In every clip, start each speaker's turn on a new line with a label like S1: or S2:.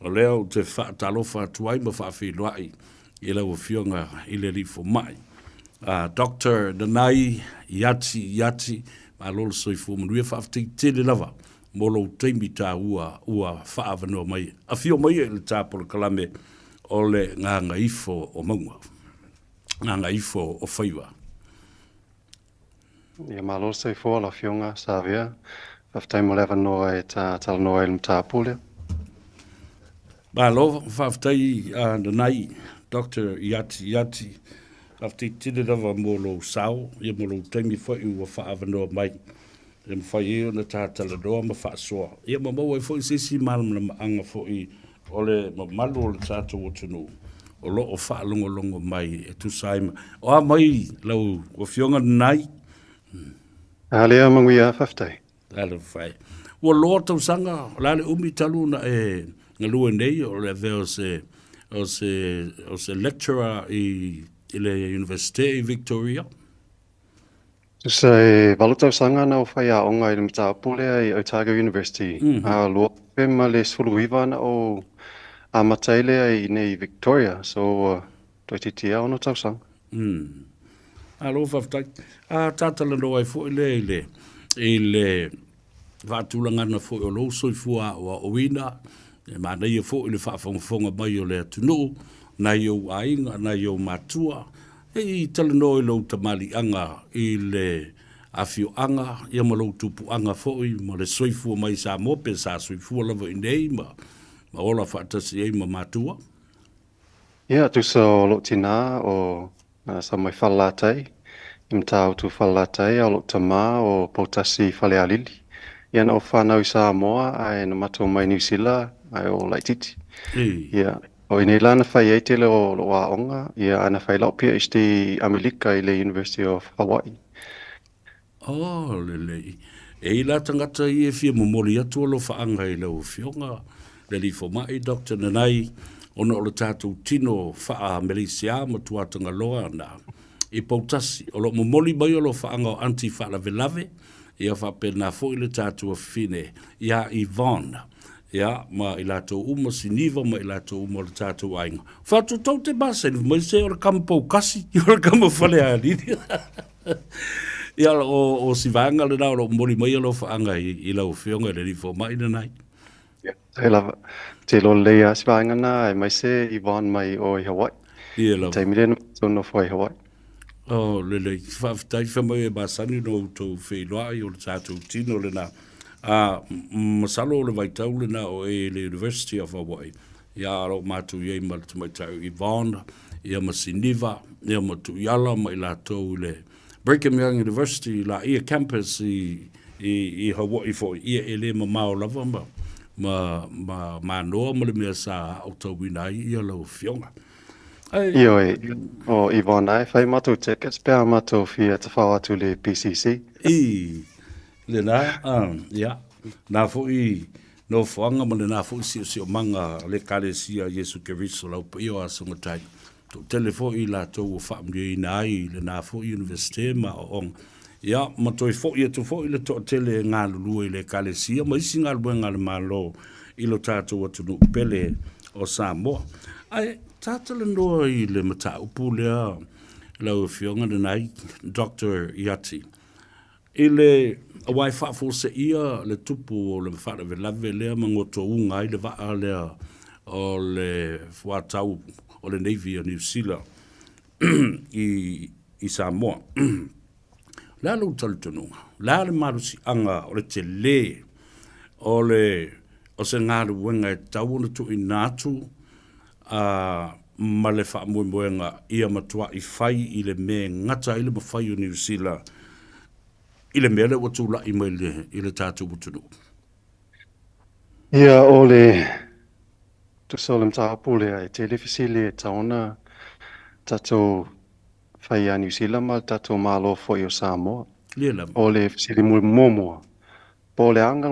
S1: o leo te whaatalofa tuai ma whaawhiluai i lau whionga i le rifo mai. Dr. Nanai Iati Iati ma lolo soifu manuia whaafti tele lava molo teimi tā ua whaavanoa mai. A whio mai e le tāpolo kalame o le Gagaifo o maunga. Gagaifo o Faiva.
S2: Ia malo soifu la whionga Savea. Whaftai mo lewa noa e tala noa ilum tāpole.
S1: Malo whaftai Nanai Dr. Iati Iati. After tine lava molo sao, ia molo taimi whai ua whaavanoa mai. Ia mwhai eo na tātala doa ma whaasoa. Ia mamau e whai sesi malama na maanga whai ole malu o le tātou o tunu. O lo o whaalongo mai e tu saima. O a mai lau o whionga nai.
S2: Alea manguia whaftai.
S1: Ala whai. Ua loa tau sanga, lale umi talu na e ngalua nei o le veo se lecturer i le University Victoria.
S2: Tusa e valutau sanga na o whai a onga i le mtāpole i Otago University. A loa pema le suluiva na o a mataile i nei Victoria. So, toi titia ono tau sanga.
S1: Alo whaftai. Tātala loa e fo i le whaatulanga na fo i o lo soifua o wina. Ma nei e fo i le whaafonga mai o le atunu. Na yo ainga, na yo matua, e tala no i lau tamali anga i le afio anga, ia ma lau tupu anga foi, ma le soifua mai Samoa, pe sa soifua lava i nei, ma ola whaatasi ei ma matua.
S2: Ia, tusa o lo tina o sa mai whalatai, imta au tu whalatai, o lo tama o potasi whale alili. Ia na o whanau i Samoa, ai na matua mai New Zealand, ai o laititi. Ia. O nei lana whai e tele o wa onga, ia ana whai lau pia isti Amerika i le University of Hawaii.
S1: Oh, lelei. E la tangata i e fia momori atu alo whaanga i lau whionga. Le li fo mai, Dr. Nanai, ona o le tātou tino wha Malaysia ma tuatanga loa na. I pautasi, o lo momori mai o lo whaanga o anti wha lave lave, ia wha pena fo i le tātou a fine, ia Yvonne. Ya, ma i lato uma siniva, ma i lato uma le tātou ainga. Whātou tau te basa, mai se ora kama pau kasi, i ora kama whale a lidi. Ia o si vanga le nao, mori mai alo whaanga i lau whionga le rifo mai na nai.
S2: Ia, te lava, te lo lea si vanga na, e mai se Yvonne mai o i Hawaii.
S1: Ia lava.
S2: Te mire na tono fo i Hawaii.
S1: Oh, lele, whaftai whamai e basani no tau wheloa i o le tātou tino le nā. Masalo le vaitau le na o e le University of Hawaii. Ia aro mātu iei ma le tumaitau Yvonne, ia ma Siniva, ia ma Tuyala, ma i la tau le Brigham Young University, la ia campus i Hawaii fo ia e le ma mao lava ma noa ma le mea sa au tau winai ia lau whionga.
S2: Io e, o Yvonne ai, whai matu tickets, pēr matu fia te whau atu le PCC.
S1: Le na, ia, nā fui no whanga ma le nā fui si o manga le kare sia Jesu Keriso lau pa io a sangatai. To telefo i la tau o whaamri i nai le nā fui universite ma o ong. Ia, ma toi fo i atu fo i le to tele ngā lulua i le kare sia, ma isi ngā lua ngā le malo i lo tātou atu nu pele o Samoa. Ai, tātala noa i le mata upu lea lau whionga le nai, Dr. Iati. I le a wai whaafo se ia le tupu o le whaare lave lea mangoto unga i le waa lea o le whaatau o le Navy o New Zealand i Samoa. La lau talutanunga, la le marusi anga o le te le o se ngāru wenga e tau na tu i nātu ma le wha mwenga ia matua i whai i le me ngata i le mawhai o New Zealand i le mele o tūla i mai i le tātou utunu.
S2: Ia o le tu solem tāpule ai telefisili e taona tātou whai a New Zealand ma tātou malo fo i o Samoa. O le fisili momoa. Po le alinga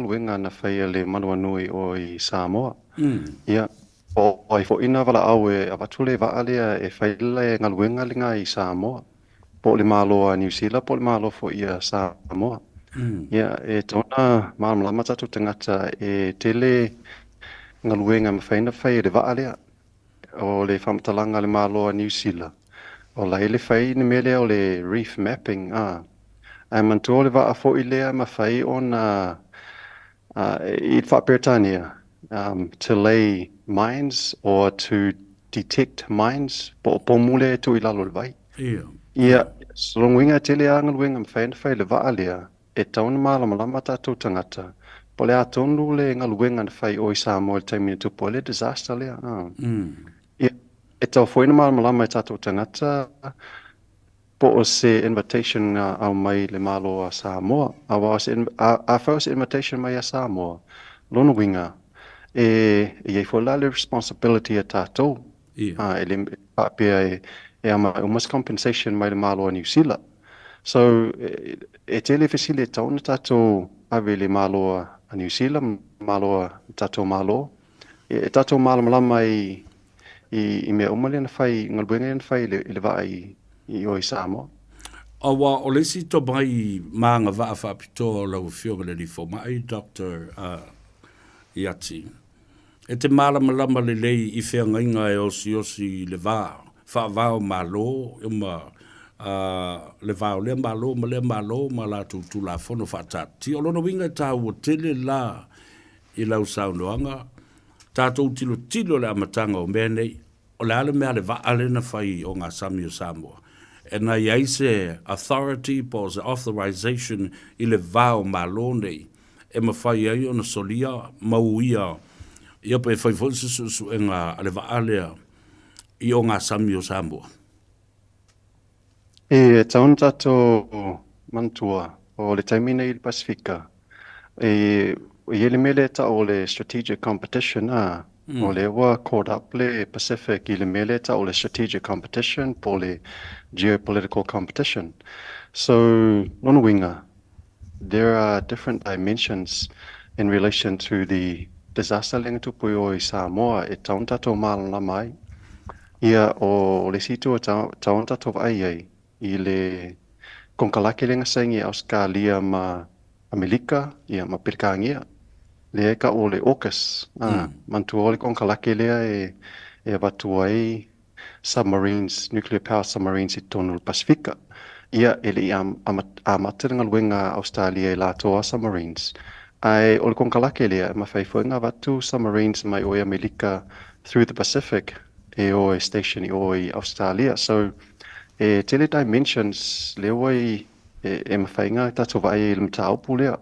S2: luenga na whai le manua nui o i Samoa. Ia o ai fo ina wala au e avatule wa alea e whai le ngaluenga linga i Samoa. Po le malo a New Zealand, po le malo fo ia Samoa. Ia, e tona, maam lama tatu tangata e tele ngaluenga mawhaina whai le vaa lea o le whamatalanga le malo a New Zealand. O la ele whai ni mele o le reef mapping. Ai mantua le vaa fo i lea ma whai o na i Whaperetania to lay mines or to detect mines po mule tu i lalo le vai. Ia, solonguinga tele a ngaluenga mawhaina whai le vaa lea e tauna malama tātou tangata. Po le atonu le ngaluenga na whai o i Samoa le taimina tupu le disaster lea. Ia, e tau whaina malama e tātou tangata po o se invitation au mai le malo a Samoa. A whau se invitation mai a Samoa. Lona winga. E iei whala le responsibility a tātou. E le pāpea e ama umas compensation mai le malo a New Zealand. So, e tele fesile e tauna tātou ave le malo a New Zealand, malo a tātou malo. E tātou malo malama i mea umale na whai, ngalbuenga na whai le waa i o i Samoa.
S1: Awa, o lesi to mai maanga waa whapito lau whionga le ni fo mai, Dr. Iati. E te malama le lei i whianga inga e osi le waa, wha wao malo, le vao le malo ma la tu la fono fatati o lono winga ta o tele la i lau saunoanga tatou tilo le amatanga o mene o le ale mea le vaale na fai o ngā Sami o Samoa e na iai se authority po se authorization i le vao malo nei e ma fai ai o na solia mauia ia pe fai fonse su e ngā le vaale i o ngā Sami o Samoa.
S2: E taun tātou mantua o le taimina i le Pasifika. E le mele ta o le strategic competition o le wa caught up le Pacific i le mele ta o le strategic competition po le geopolitical competition. So, lona winga, there are different dimensions in relation to the disaster lenga tupu o i Samoa e taun tātou malana mai. Ia o le situ o taun tātou ai i le konkalake lenga saingi Australia ma Amerika ia ma Pirkangia le ka o le AUKUS mantu o le konkalake lea e watu ai submarines, nuclear power submarines i tonu Pasifika ia ele amatiranga luenga Australia i latoa submarines ai o le konkalake lea ma whaifuenga watu submarines mai o Amerika through the Pacific e o e station i o i Australia. So tele dimensions lewa i e mawhainga tātou vai i mtaupu lea.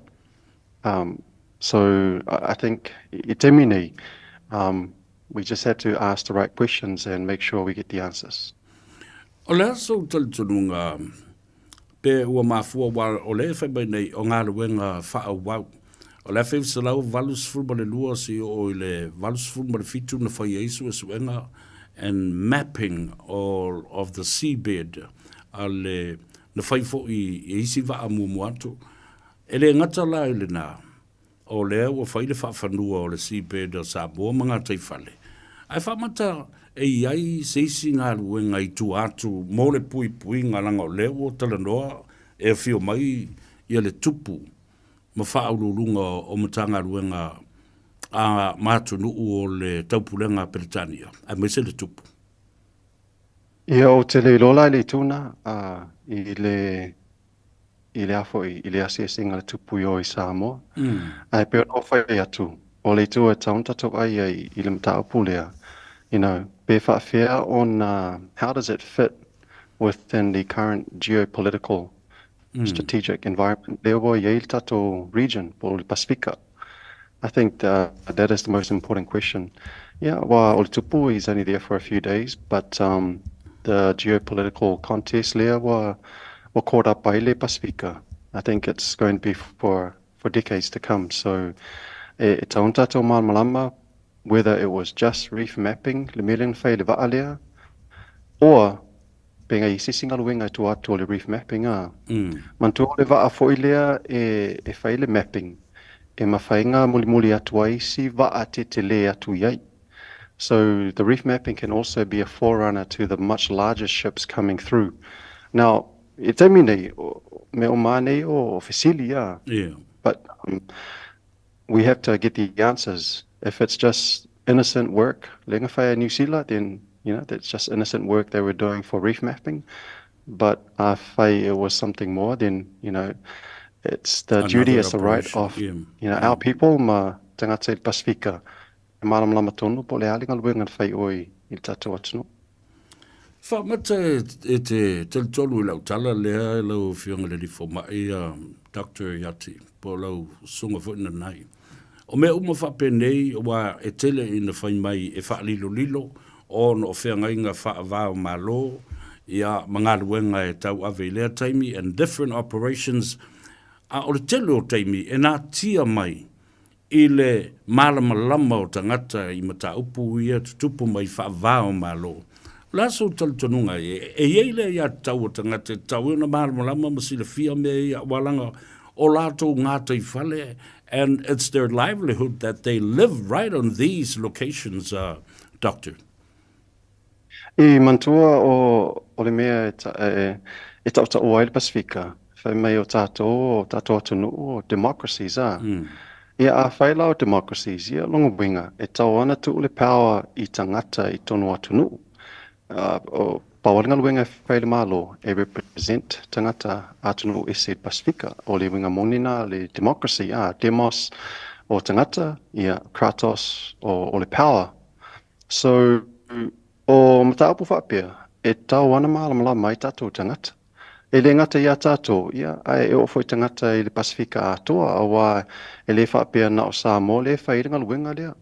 S2: So I think i te mine, we just had to ask the right questions and make sure we get the answers.
S1: O lea so talitununga pe ua mafua wa o lea whai nei o ngā ruenga wha wau. O lea whai salau valus fulma le lua si o i le valus fulma le fitu na whai eisu e suenga and mapping all of the seabed ale na fai fo i isi va amu atu ele ngata la ile na o le o fai le fa fanua o le seabed o Samoa manga tai fale ai fa mata e ai se isi nga luenga i tu atu mo le pui nga langa o le o talanoa e fio mai i le tupu ma fa ululunga o matanga luenga a matu nu o le taupulenga Britania a mese le tupu.
S2: Ia o te le lola le tuna i le afo i le asia singa le tupu i o i Samoa. Ai pe o whai atu o le tua taun tatou ai i le mtaupu lea. You know, be whaafea on how does it fit within the current geopolitical strategic environment. Lea wo i le tatou region po le Pasifika. I think that is the most important question. Yeah, well, o le tupu is only there for a few days, but the geopolitical contest there were caught up by le Pasifika. I think it's going to be for decades to come. So, it's on tatou malama, whether it was just reef mapping, le mele whai le vaalea, or being a sisinga luenga tu atu le reef mapping. Mantu le va fo ilea e whai le mapping. E mawhainga muli atu ai si waa te le atu iai. So the reef mapping can also be a forerunner to the much larger ships coming through. Now, e te mine me o mane o Fesilia, but we have to get the answers. If it's just innocent work, lenga whaia New Zealand, then, that's just innocent work they were doing for reef mapping. But whai it was something more, then, it's the duty,
S1: Another
S2: it's the right
S1: operation,
S2: of, our people, ma tangata i Pasifika, e malam lama tonu, po le alinga luenga whai oi i tatou atunu.
S1: Whamata e te tolu i lau tala lea lau whionga le rifo mai Dr. Iati, po lau sunga fo ina nai. O mea uma whapenei wa e tele ina whai mai e wha lilo o no whianga inga wha vāo malo ia mga luenga e tau ave lea taimi and different operations a o le tele o taimi e nā tia mai i le malamalama o tangata i mata upu ia tutupu mai wha vāo malo. Laso taltonunga e eile ia tau o tangata e tau e na malamalama masila fia me ia walanga o lato ngata i whale, and it's their livelihood that they live right on these locations, Doctor.
S2: I mantua o le mea e tau ta o aile Pasifika, whai mai o tātou atunu o democracies Ia a whaila o democracies, ia longa winga, e tau ana tu le power i tangata i tonu atunu. O pawaringa luenga whaile malo e represent tangata atunu e se Pasifika, o le winga monina le democracy, demos o tangata, ia kratos o le power. So, o mataapu whapea, e tau ana malamala mai tātou tangata. E le ngata ia tātou, ia, ai e ofo i tangata i le Pasifika atoa, awa e le whapea na o Samoa le whairinga luenga lea.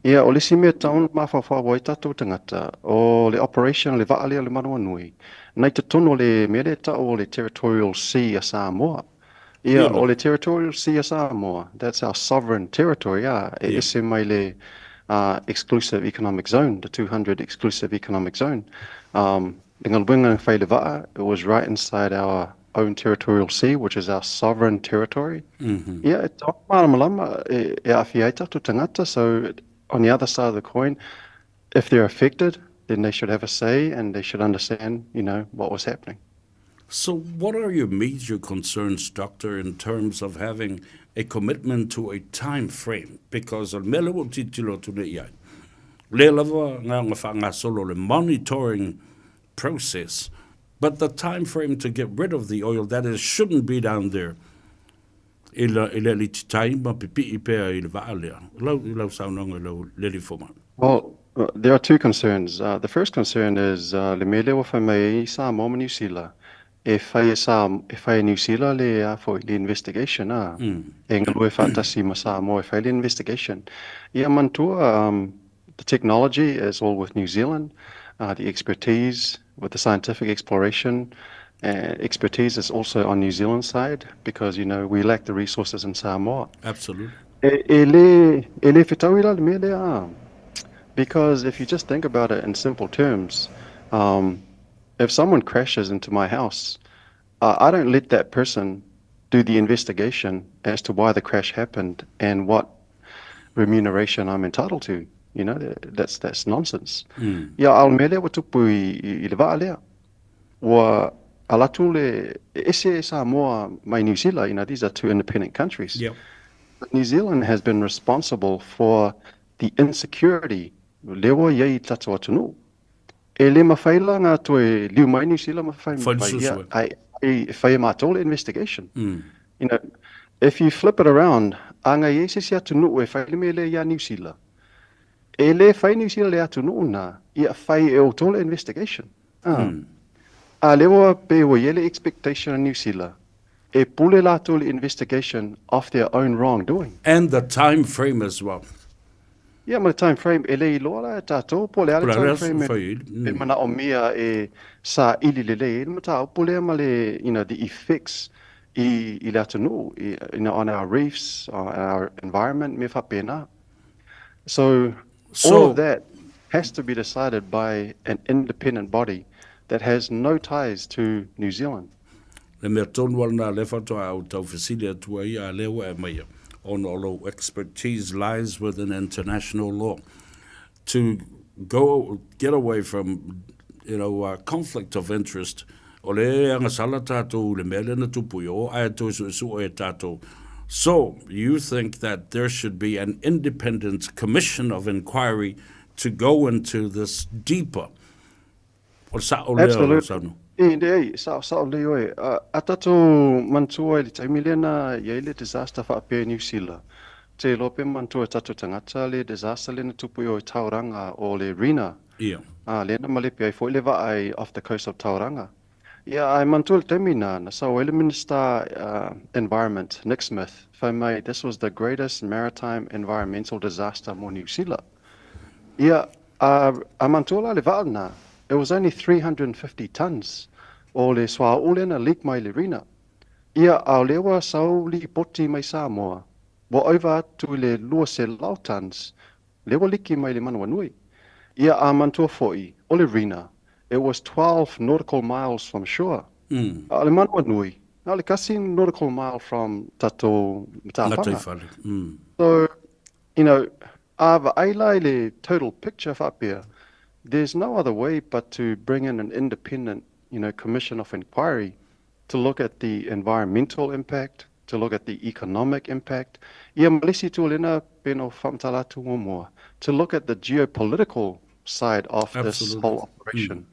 S2: Ia, o le si mea taun mawhawhawa i tātou tangata, o le operation le vaa lea le manua nui. Nei te tono le mea le tau o le territorial sea a Samoa. Ia, o le territorial sea a Samoa, that's our sovereign territory, e ese mai le exclusive economic zone, the 200 exclusive economic zone. It was right inside our own territorial sea, which is our sovereign territory. Yeah, so on the other side of the coin, if they're affected, then they should have a say and they should understand, what was happening.
S1: So what are your major concerns, Doctor, in terms of having a commitment to a time frame? Because le monitoring process, but the time frame to get rid of the oil, that is, shouldn't be down there.
S2: Well, there are two concerns. The first concern is le mele wa mai Samoa New Zealand. If I New Zealand le for the investigation engalue fatasi ma Samoa if the investigation. Ia mantua the technology is all with New Zealand. The expertise with the scientific exploration expertise is also on New Zealand side because, we lack the resources in Samoa.
S1: Absolutely.
S2: Because if you just think about it in simple terms, if someone crashes into my house, I don't let that person do the investigation as to why the crash happened and what remuneration I'm entitled to. That's nonsense. Ia almele wa tupu I le vaa lea. Wa alatu le ese Samoa mai New Zealand, these are two independent countries.
S1: Yep.
S2: But New Zealand has been responsible for the insecurity. Lewa yei tatu atunu. E le mawhaila ngā toe liu mai New Zealand mawhai. I whai mātole investigation. If you flip it around, anga yese si atunu e whai me le ia New Zealand. E le whai New Zealand le atunu na, ia whai e o tole investigation. A lewa pe o yele expectation in New Zealand. E pule la tole investigation of their own wrongdoing.
S1: And the time frame as well.
S2: Yeah, ma time frame e le iloa la tato po le ale time frame e mana o mia e sa ili le le ma ta po le ma le the effects I le atunu on our reefs, on our environment me fa pena. So all of that has to be decided by an independent body that has no ties to New Zealand.
S1: Le mea tonu alna le whatoa au tau whesilia tua ia lewa e maia. On although expertise lies within international law. To get away from, conflict of interest, o le anga sala tātou le mele na tupu o ai to su e tātou So you think that there should be an independent commission of inquiry to go into this deeper?
S2: Absolutely. Indeed, sao leo e. Atato mantua ili taimilena ya ile disaster fa pe New Zealand. Te lope mantua tato tangata le disaster le na tupu o Tauranga o le Rina.
S1: Yeah.
S2: Lena malepe ai fo le va ai off the coast of Tauranga. Yeah, I mantul temina na sa wele Minister Environment Nick Smith. Whaimai, this was the greatest maritime environmental disaster mo New Zealand. Yeah, a mantula le valna. It was only 350 tons o le swa ulena leak mai le Rina. Ia au lewa sau li poti mai Samoa. Wa over to le lua se lau tons. Lewa liki mai le manua nui. Ia a mantua foi o le Rina. It was 12 nautical miles from shore. Le manua nui. Na le kasi nautical mile from tato Matawhanga. So, you know, ava ailai le total picture whapea. There's no other way but to bring in an independent, commission of inquiry to look at the environmental impact, to look at the economic impact, to look at the geopolitical side of this whole operation.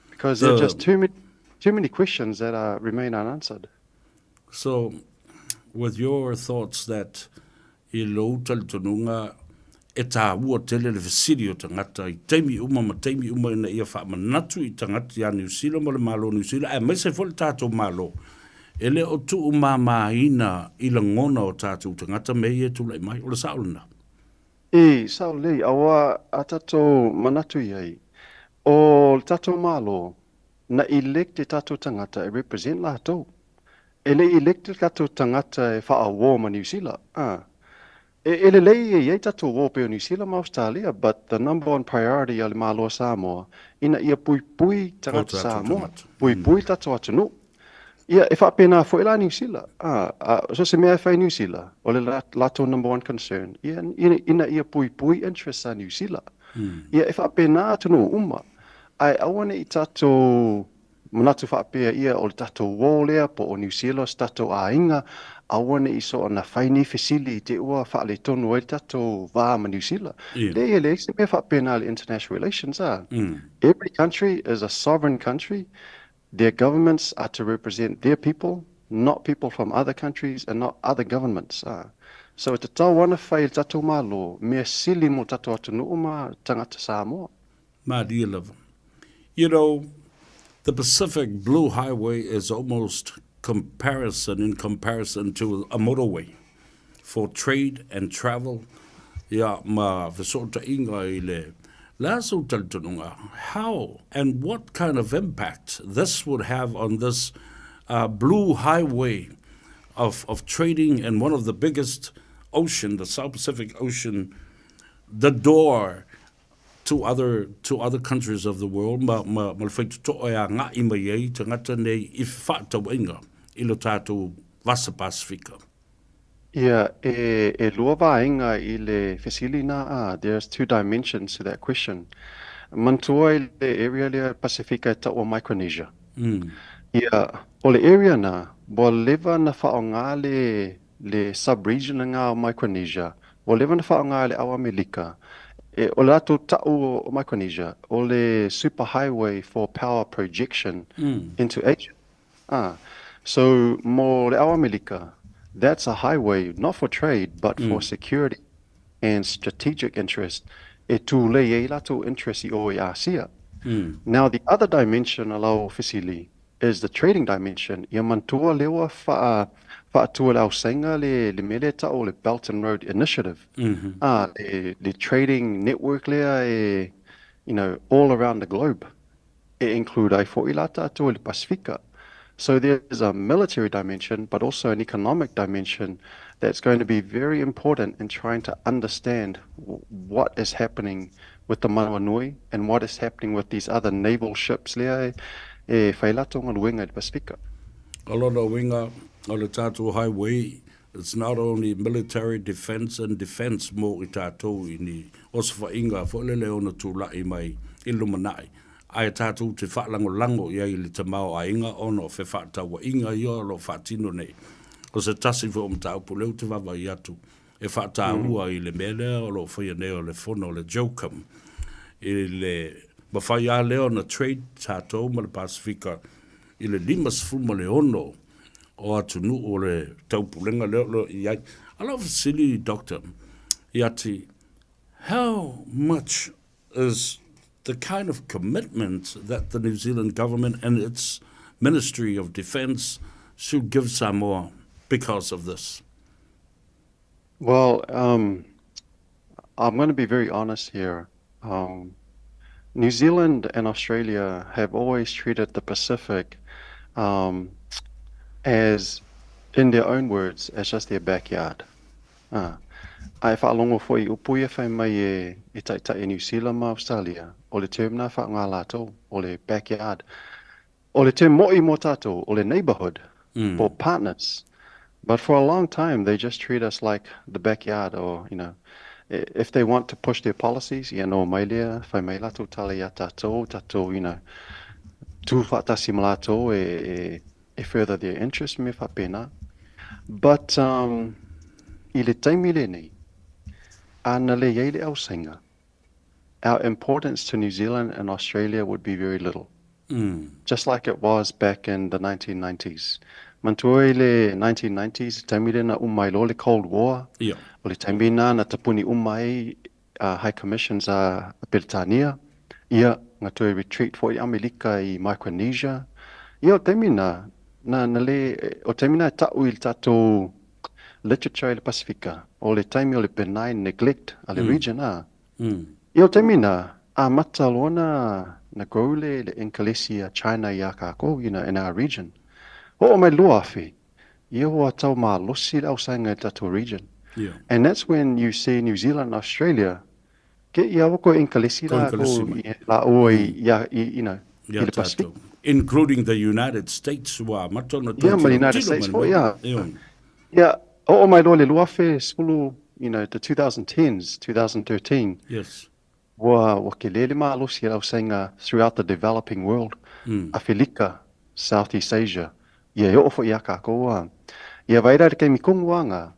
S2: Because there are just too many questions that remain unanswered.
S1: So, with your thoughts that e tā ua tele le fesiri o tangata I teimi uma ina ia wha manatu I tangata ia New Zealand mo le malo New Zealand mai se fole tātou malo e le o tu ina I la ngona o tātou tangata me ia tu lai mai o le saulina
S2: saulei awa a tātou manatu iai o tātou malo na electe tātou tangata e represent la tau e le electe tātou tangata e wha a war ma New Zealand Elelei tato wo pe New Zealand ma Australia, but the number one priority al malo Samoa ina ia pui tangata Samoa. Pui tato atunu. Ia if apena fo ila New Zealand. So se mea fai New Zealand. O le lato number one concern. Ina ia pui interest sa New Zealand. Ia if apena atunu uma. Ai awane I tato manatu whapea ia o le tato wo lea po o New Zealand tato ainga. Awane iso ana faini fesili te ua whaale tonu e tato vā ma New Zealand. Le se me whapena le international relations Every country is a sovereign country. Their governments are to represent their people, not people from other countries and not other governments. So te tau wana whai tato malo, mea sili mo tato atunu uma tangata Samoa.
S1: Ma dear love. You know, the Pacific Blue Highway is almost in comparison to a motorway for trade and travel. Ya ma vesota inga ile laso taltonunga. How and what kind of impact this would have on this blue highway of trading in one of the biggest ocean, the South Pacific Ocean, the door to other countries of the world. Ma malfaitu to ya nga ima ye tangata nei ifata winga. Ilo tātou vasa Pasifika.
S2: Yeah, e lua vaenga I le fesilina there's two dimensions to that question. Mantua I le area le Pasifika ta o Micronesia. Yeah, o le area na, bo leva na whaonga le sub-region nga o Micronesia, bo leva na whaonga le awa Melika, o lato ta o Micronesia, o le superhighway for power projection into Asia. So, mo le awa Melika, that's a highway not for trade, but for security and strategic interest. E tu le e lato interest I o e Asia. Now, the other dimension alau officially is the trading dimension. Ia mantua lewa whaatua lau senga le mele ta o le Belt and Road Initiative. The trading network lea all around the globe. E include ai fo ilata atua le Pasifika. So there's a military dimension, but also an economic dimension that's going to be very important in trying to understand what is happening with the Manawanui and what is happening with these other naval ships lea e whailatonga luenga i Pasifika.
S1: A lot of winga o le tātou highway, it's not only military defense and defense mo I tātou I ni osfa inga fo lele ona tūlai mai I Lumanai. Ai tātou te whaalango ia I le tamao a inga ono fe whaatawa inga ia lo whaatino nei. o se tasi fo mta upu leu te wawa i atu. E whata ua i le mele o lo whaia neo le fono le jokam. I le mawhai a leo na trade tātou ma le Pasifika i le limas fuma le ono o atu nu o le taupulenga leo lo i ai. I love silly doctor. Iati, how much is the kind of commitment that the New Zealand government and its Ministry of Defence should give Samoa because of this?
S2: Well, I'm going to be very honest here. New Zealand and Australia have always treated the Pacific as, in their own words, as just their backyard. Ai whaalongo foi upuia whai mai e taitai e New Zealand ma Australia, o le term na wha ngā lātou, o le backyard. O le term mo'i mo tātou, o le neighborhood, or partners. But for a long time, they just treat us like the backyard, or, you know, if they want to push their policies, no mai lea, whai mai lātou tala ia tātou, you know, tū whaatasi ma lātou e further their interest me whapena. But i le taimi le nei, ana le iei le au sainga, our importance to New Zealand and Australia would be very little. Just like it was back in the 1990s. Mantua i le 1990s, taimi le na umai lo le Cold War, o le taimi na tapuni umai High Commissions a Britania, ia ngā tue retreat for i Amerika i Micronesia. Ia o taimi na le, o taimi na tau i tatou literature i le Pasifika, o le taimi o le benign neglect a le region a. Ia o taimi na, a matalona na grau le Inkalesi a China i a kako, you know, in our region. O mai lua afi, ia hoa tau maa losi le au sainga i tatou region. And that's when you see New Zealand and Australia, ke ia wako Inkalesi la o you know, i le Pacific.
S1: Including the United States, wa matona
S2: Yeah, the United States, yeah. O mai lo le lua afi, skulu, you know, the 2010s, 2013.
S1: Yes.
S2: Wa ke lele maa losi le au sainga throughout the developing world. Afilika, Southeast Asia. Ia e ofo ia kākoa. Ia vaira re kei mikongu anga,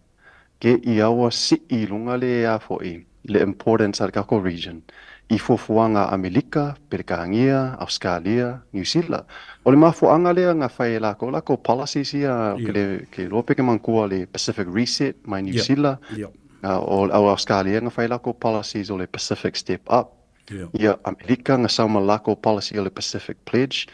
S2: ke i awa si I lunga le a fo I, le importance al kako region. I fofuanga Amerika, Perikaangia, Australia, New Zealand. O le mafuanga lea ngā whai lako policies ia, ke lope ke mankua le Pacific Reset, mai New Zealand. O Australia ngā whai lako policies o le Pacific Step Up. Ia Amerika ngā sauma lako policy o le Pacific Pledge.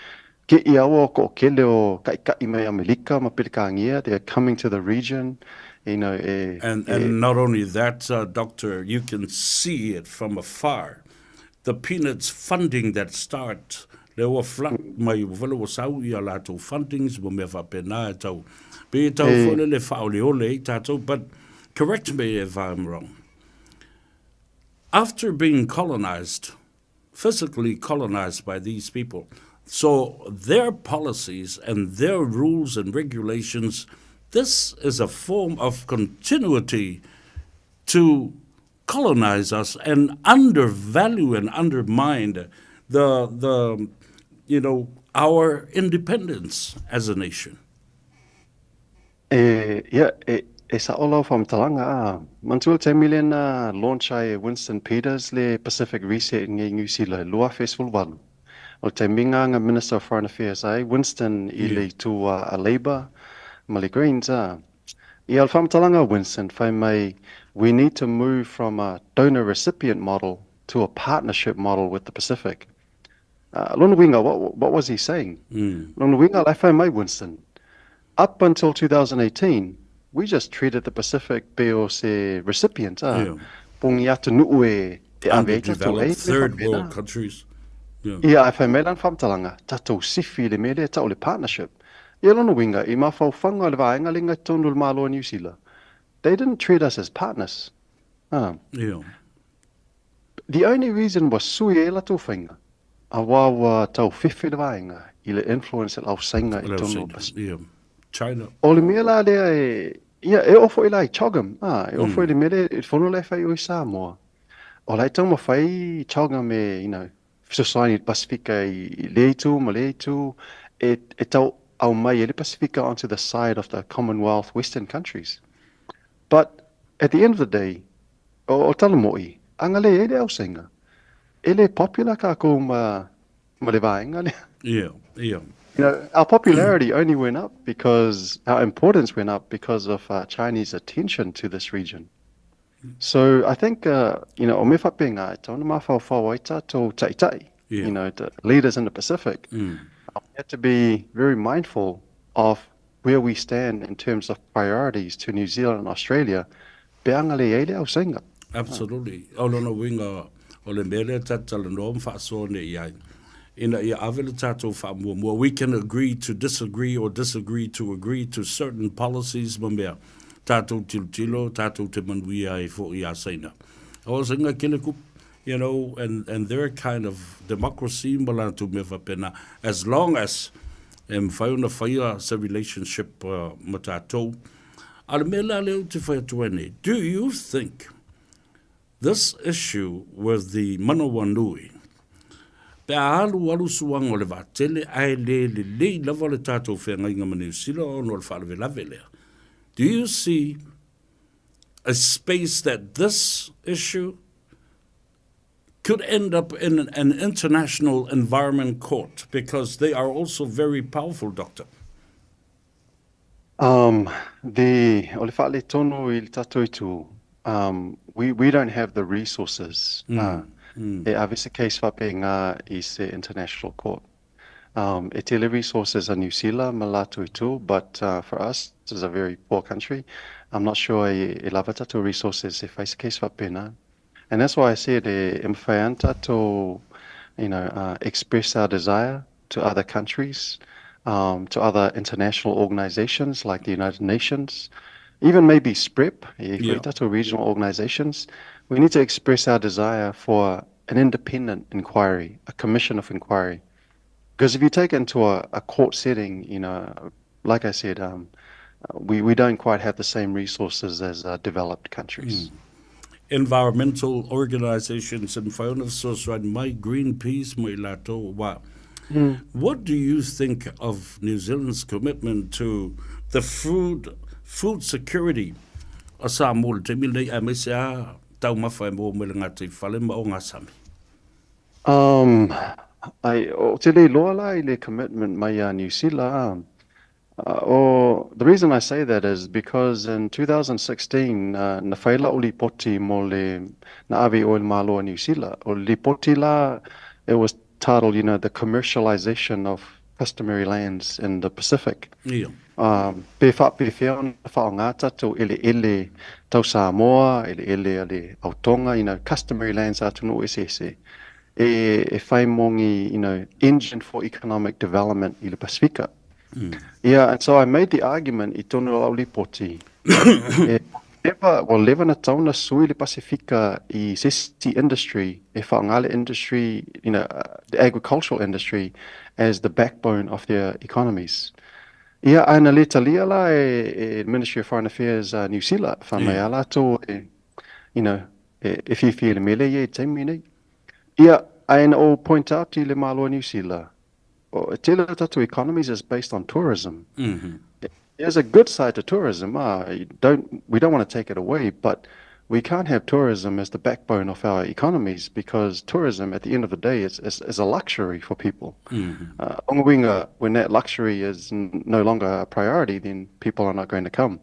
S2: Ke I awa ko kele o kai mai Amerika ma Perikaangia, they're coming to the region, you know.
S1: And not only that, Doctor, you can see it from afar. The peanuts funding that start, le o flat mai velo sau ia lato fundings mo me fa pena tau. Be tau fole le faole ole tato, but correct me if I'm wrong. After being colonized, physically colonized by these people, so their policies and their rules and regulations, this is a form of continuity to colonize us and undervalue and undermine the you know, our independence as a nation.
S2: Sa ola from talanga mantul temile na launch ai Winston Peters le Pacific Reset ngi New Zealand lua festival walu. O te minga nga Minister of Foreign Affairs ai Winston I le tu a Labour Mali Greens I al whamtalanga Winston whai mai we need to move from a donor recipient model to a partnership model with the Pacific. Lona winga, what was he saying? Lona winga lai whai mai Winston. Up until 2018, we just treated the Pacific be o se recipient pungi atu nuu e
S1: underdeveloped third world countries.
S2: Ia ai whai meilan whamtalanga, tatou sifi le mele tau le partnership. Ia lona winga, I mawhauwhanga le vaenga le ngai tonu le malo New Zealand. They didn't treat us as partners. The only reason was sui e la tau whainga. A wawa tau whiwhi le vaenga, I le influence le au sainga I tonu.
S1: China.
S2: O le mea la lea e ofo I lai chogam. E ofo I le mele e whono lai whai ui Samoa. O lai tau ma whai chogam e, you know, Society Pasifika I leitu, ma leitu, e tau au mai ele Pacifica onto the side of the Commonwealth Western countries. But at the end of the day, o talamoi, angale ele au senga. Ele popular ka ko ma le vaenga le.
S1: Yeah, yeah.
S2: You know, our popularity only went up because our importance went up because of Chinese attention to this region. So I think, you know, o me whapenga, tauna mawhawhawaita tō taitai,
S1: Yeah.
S2: you know, the leaders in the Pacific, we have to be very mindful of where we stand in terms of priorities to New Zealand and Australia. Peangale ele au senga.
S1: Absolutely. O lona winga o le mele tatala no mfasone iai. Ina ia avele tatou whaamua. We can agree to disagree or disagree to agree to certain policies mamea. Tatou tilo, tatou te manuia e fo ia saina. O singa kele kup, you know, and their kind of democracy malatu me whapena, as long as whaiuna whaia sa relationship ma tatou. Ale mele leo te whaiatuene. Do you think this issue with the Manawanui, pe alu suanga o le vatele ai le lava le tatou whengainga ma New Zealand o no le whaalewe lave lea. Do you see a space that this issue could end up in an international environment court because they are also very powerful, Doctor?
S2: The o le whaale tono I le tatou itu, we don't have the resources. E avisa case whapenga I se international court. E tele resources are New Zealand, malatu itu, but for us, this is a very poor country. I'm not sure e lava tatou resources e face case whapena. And that's why I said e mwhaianta to, you know, express our desire to other countries, to other international organizations like the United Nations, even maybe SPREP, to regional organizations. We need to express our desire for an independent inquiry, a commission of inquiry. Because if you take it into a court setting, you know, like I said, we don't quite have the same resources as developed countries.
S1: Environmental organizations and whaiona society, my Greenpeace, my lato, wa. What do you think of New Zealand's commitment to the food security? A Samoa te mile a me se a tau mawhai mo me ngā te whale ma o ngā sami.
S2: O te le loa lai le commitment mai a New Zealand. The reason I say that is because in 2016, na whaila o li poti mo le na awe o il malo New Zealand. O li poti la, it was titled, you know, the commercialization of customary lands in the Pacific.
S1: Yeah.
S2: Pe whiaona whaongata to ele tau Samoa, ele Autonga, you know, customary lands atunu ese. E whai mongi, you know, engine for economic development I le Pacifica. Yeah, and so I made the argument I tonu au lipoti. Leva na tauna sui le Pacifica I sesi industry, e whaongale industry, you know, the agricultural industry as the backbone of their economies. Yeah, ana le talia la Ministry of Foreign Affairs New Zealand, whamai ala to, you know, if you feel mele ye te mine. Yeah, and I'll point out to le malo New Zealand. Tele tatu economies is based on tourism. There's a good side to tourism. We don't want to take it away, but we can't have tourism as the backbone of our economies because tourism, at the end of the day, is a luxury for people. When that luxury is no longer a priority, then people are not going to come.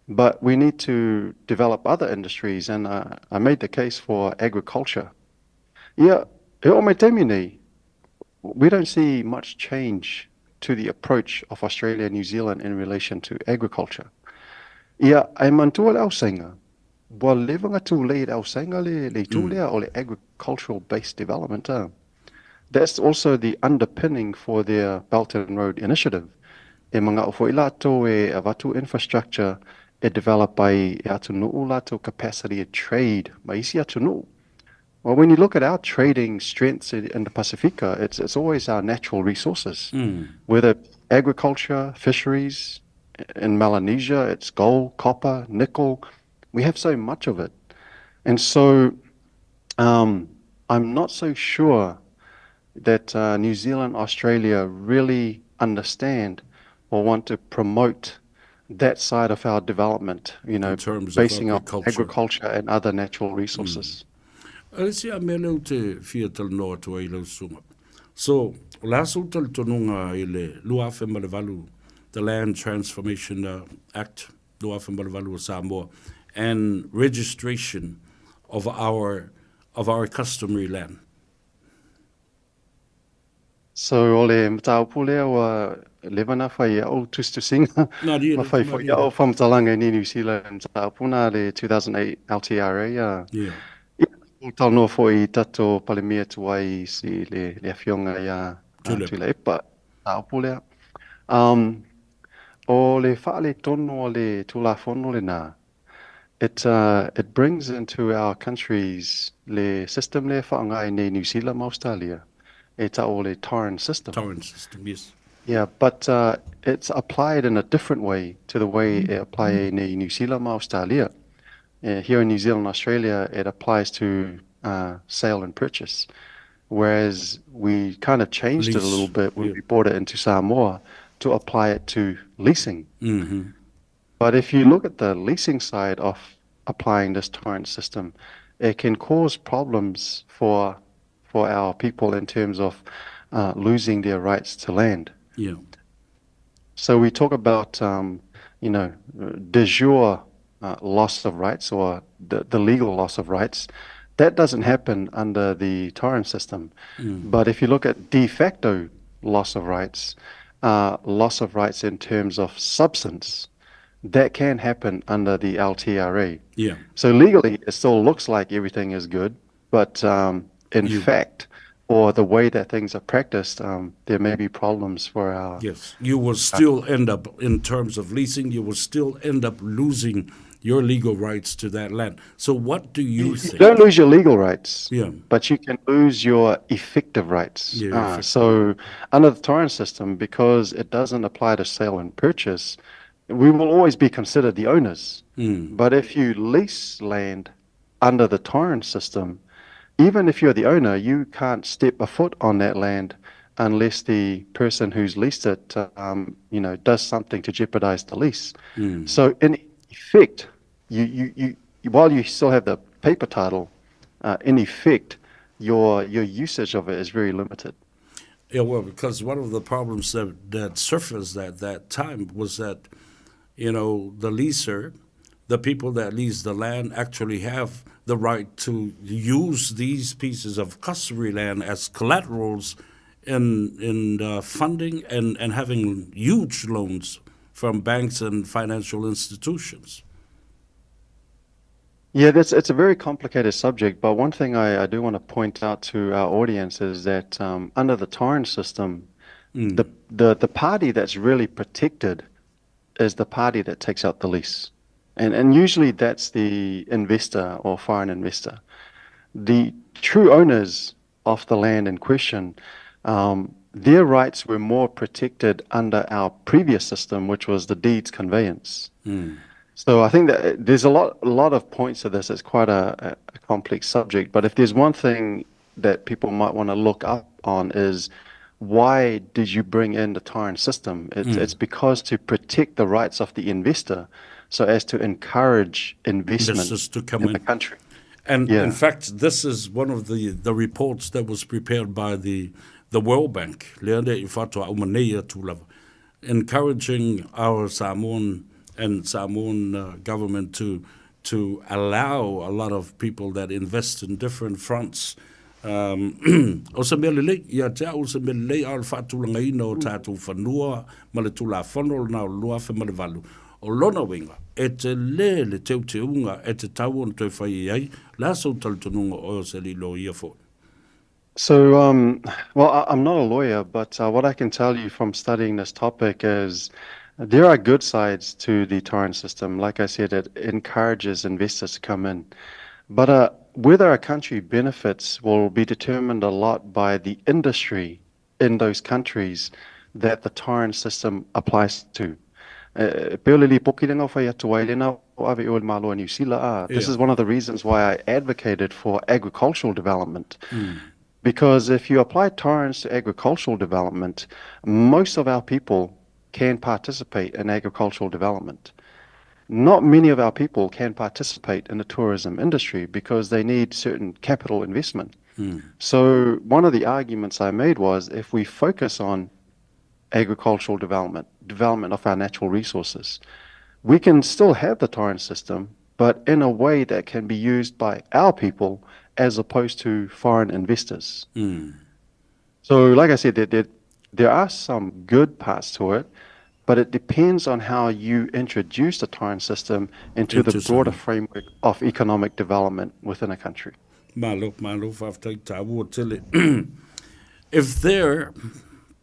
S2: But we need to develop other industries, and I made the case for agriculture. Yeah, we don't see much change to the approach of Australia and New Zealand in relation to agriculture. Ia, ai mantua le ausenga. Wa levanga tu le ausenga le tūlea o le agricultural-based development. That's also the underpinning for their Belt and Road Initiative. E mga ofo ilato e avatu infrastructure e develop by e atu nuu lato capacity of trade. Ma isi atu nuu. Well, when you look at our trading strengths in the Pacifica, it's always our natural resources, whether agriculture, fisheries. In Melanesia, it's gold, copper, nickel. We have so much of it. And so I'm not so sure that New Zealand, Australia really understand or want to promote that side of our development,
S1: in terms of
S2: basing on agriculture and other natural resources.
S1: Alisia mele te fiatal no to ai sunga. So, laso tal tonunga ile luafe malevalu, the Land Transformation Act, luafe malevalu Samoa, and registration of our customary land.
S2: So ole mtaupule wa levana fai o tustu singa ma fai fai o famtalanga ni New Zealand mtaupuna le 2008 LTRA
S1: yeah.
S2: Tal no foi tato palemia tuai si le afionga ia tu le epa taupule o le fale tono o le tulafono le na it brings into our countries le system le whaangai ne New Zealand Australia it's all a torrent system.
S1: Torrent system, yes.
S2: Yeah, but it's applied in a different way to the way it applies in New Zealand, Australia. Here in New Zealand, Australia, it applies to sale and purchase, whereas we kind of changed it a little bit when we brought it into Samoa to apply it to leasing.
S1: Mm-hmm.
S2: But if you look at the leasing side of applying this torrent system, it can cause problems for our people in terms of losing their rights to land.
S1: Yeah.
S2: So we talk about, de jure loss of rights or the legal loss of rights. That doesn't happen under the torrent system. But if you look at de facto loss of rights in terms of substance, that can happen under the LTRA.
S1: Yeah.
S2: So legally, it still looks like everything is good, but in fact, or the way that things are practiced, there may be problems for our...
S1: Yes, you will still end up, in terms of leasing, you will still end up losing your legal rights to that land. So what do you think?
S2: You don't lose your legal rights,
S1: yeah,
S2: but you can lose your effective rights.
S1: Yeah,
S2: so under the torrent system, because it doesn't apply to sale and purchase, we will always be considered the owners. But if you lease land under the torrent system, even if you're the owner, you can't step a foot on that land unless the person who's leased it, does something to jeopardize the lease. So in effect, you while you still have the paper title, in effect, your usage of it is very limited.
S1: Yeah, well, because one of the problems that surfaced at that time was that, the leaser, the people that lease the land actually have the right to use these pieces of customary land as collaterals in funding and having huge loans from banks and financial institutions.
S2: Yeah, it's a very complicated subject, but one thing I do want to point out to our audience is that under the torrent system, the party that's really protected is the party that takes out the lease. And usually that's the investor or foreign investor. The true owners of the land in question, their rights were more protected under our previous system, which was the deeds conveyance. So I think that there's a lot of points to this. It's quite a complex subject. But if there's one thing that people might want to look up on is, why did you bring in the torrent system? It's because to protect the rights of the investor, so as to encourage investment
S1: to come
S2: in the country.
S1: And in fact, this is one of the reports that was prepared by the World Bank, encouraging our Samoan government to allow a lot of people that invest in different fronts. O se mele lei, ia tea o se mele lei al whaatulanga ina o tātou whanua, ma le tula whanol na o lua whe male walu. O lona winga, e te le teu te unga, e te tau on tui whai ai, la sau talitonunga o se li lo ia fo.
S2: So, well, I'm not a lawyer, but what I can tell you from studying this topic is there are good sides to the torrent system. Like I said, it encourages investors to come in. But whether a country benefits will be determined a lot by the industry in those countries that the torrent system applies to. This is one of the reasons why I advocated for agricultural development. Because if you apply torrents to agricultural development, most of our people can participate in agricultural development. Not many of our people can participate in the tourism industry because they need certain capital investment. So one of the arguments I made was if we focus on agricultural development of our natural resources, we can still have the torrent system, but in a way that can be used by our people as opposed to foreign investors. So like I said, there are some good parts to it, but it depends on how you introduce the torrent system into the broader framework of economic development within a country.
S1: If there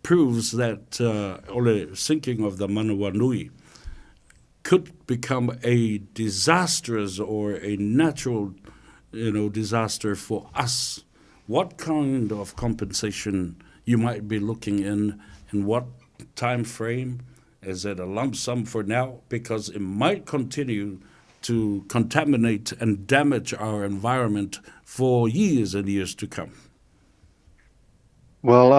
S1: proves that ole sinking of the Manawa Nui could become a disastrous or a natural, disaster for us, what kind of compensation you might be looking in what time frame? Is it a lump sum for now? Because it might continue to contaminate and damage our environment for years and years to come.
S2: Well,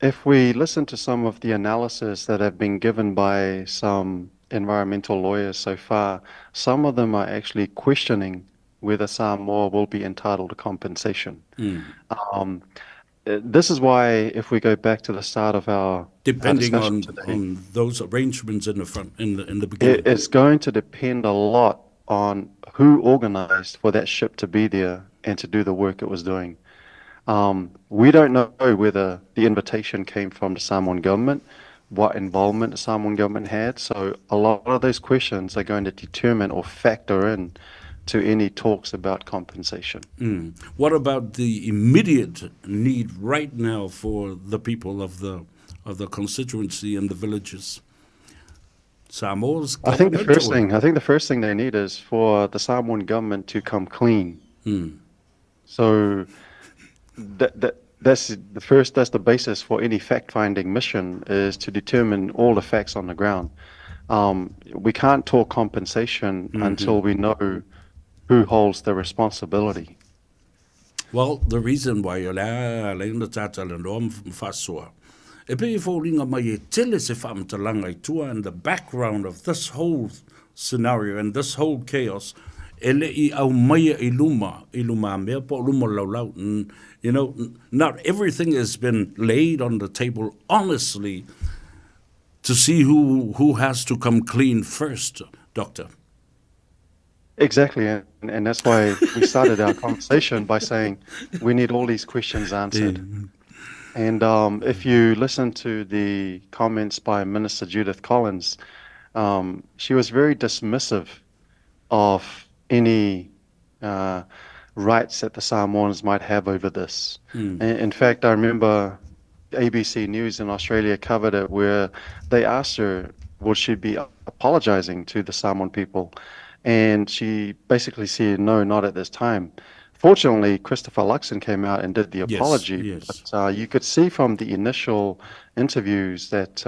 S2: if we listen to some of the analysis that have been given by some environmental lawyers so far, some of them are actually questioning whether Samoa will be entitled to compensation. This is why, if we go back to the start of our
S1: depending
S2: discussion today,
S1: on those arrangements in the beginning,
S2: it's going to depend a lot on who organized for that ship to be there and to do the work it was doing. We don't know whether the invitation came from the Samoan government, what involvement the Samoan government had. So a lot of those questions are going to determine or factor in to any talks about compensation.
S1: What about the immediate need right now for the people of the constituency and the villages? Samoa's
S2: I think the first thing they need is for the Samoan government to come clean. So that's the basis for any fact-finding mission, is to determine all the facts on the ground. We can't talk compensation until we know who holds the responsibility.
S1: Well, the reason why and the background of this whole scenario and this whole chaos, not everything has been laid on the table honestly to see who has to come clean first, Doctor.
S2: Exactly, and that's why we started our conversation by saying we need all these questions answered. And if you listen to the comments by Minister Judith Collins, she was very dismissive of any rights that the Samoans might have over this. In fact, I remember ABC News in Australia covered it, where they asked her, would she be apologizing to the Samoan people? And she basically said, no, not at this time. Fortunately, Christopher Luxon came out and did the apology.
S1: Yes.
S2: But you could see from the initial interviews that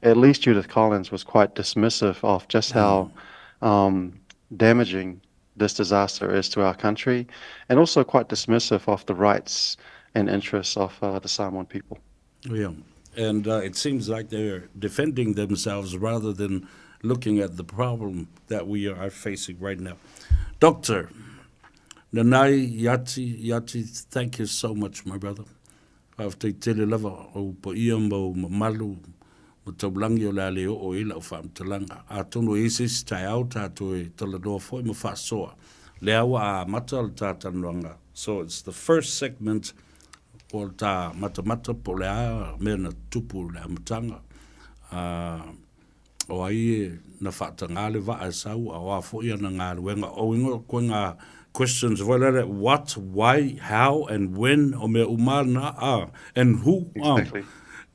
S2: at least Judith Collins was quite dismissive of just how damaging this disaster is to our country, and also quite dismissive of the rights and interests of the Samoan people.
S1: Yeah, and it seems like they're defending themselves rather than looking at the problem that we are facing right now. Doctor Nanai, Iati, thank you so much, my brother. After tele lava o po ia mo malu mo taulangi o la leo o ila o whaamtalanga. A tono isis tai au tātou e tala noa foi mo whaasoa. Le awa a mata al tātanuanga. So it's the first segment o tā mata po le a mena tupu le amatanga. O ai na whaatangale wa a sau a wa foi ana ngā ruenga. O ingo koe ngā questions, what, why, how, and when, o mea umana, and who.
S2: Exactly.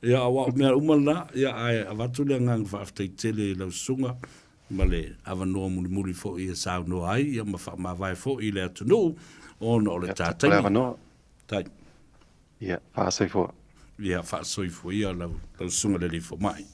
S1: Ia wa mea umana, ia ai avatule ngang whaaftai tele lau sunga, male avanoa muli fo ia sao no ai, ia ma vai fo i le atu no, o no le tātai. Tai.
S2: Ia, whaasoi fo.
S1: Ia, whaasoi fo ia lau sunga le fo mai.